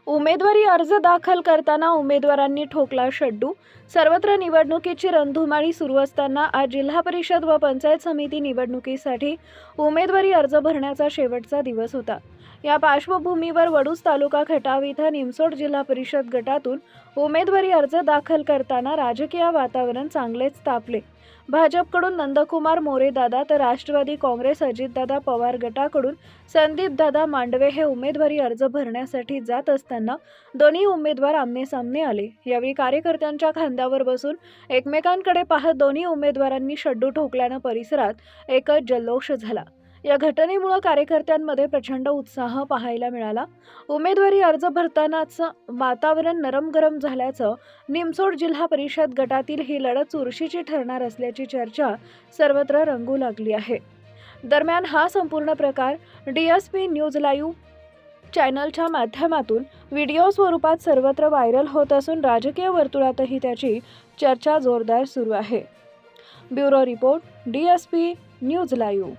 उमेदवारी अर्ज दाखल करताना उमेदवारांनी ठोकला शड्डू. सर्वत्र निवडणुकीची रणधुमाळी सुरू असताना आज जिल्हा परिषद व पंचायत समिती निवडणुकीसाठी उमेदवारी अर्ज भरण्याचा शेवटचा दिवस होता. या पार्श्वभूमीवर वडूज तालुका खटाव इथं निमसोड जिल्हा परिषद गटातून उमेदवारी अर्ज दाखल करताना राजकीय वातावरण चांगलेच तापले. भाजपकडून नंदकुमार मोरे दादा तर राष्ट्रवादी काँग्रेस अजितदादा पवार गटाकडून संदीप दादा मांडवे हे उमेदवारी अर्ज भरण्यासाठी जात असताना दोन्ही उमेदवार आमने-सामने आले. यावेळी कार्यकर्त्यांच्या खांद्यावर बसून एकमेकांकडे पाहत दोन्ही उमेदवारांनी शड्डू ठोकल्यानं परिसरात एकच जल्लोष झाला. या घटनेमुळे कार्यकर्त्यांमध्ये प्रचंड उत्साह पाहायला मिळाला. उमेदवारी अर्ज भरतानाच वातावरण नरम-गरम झाल्याचं निमसोड जिल्हा परिषद गटातील ही लढत चुरशीची ठरणार असल्याची चर्चा सर्वत्र रंगू लागली आहे. दरम्यान हा संपूर्ण प्रकार DSP न्यूज लाईव्ह चॅनलच्या माध्यमातून व्हिडिओ स्वरूपात सर्वत्र व्हायरल होत असून राजकीय वर्तुळातही त्याची चर्चा जोरदार सुरू आहे. Bureau report DSP news live.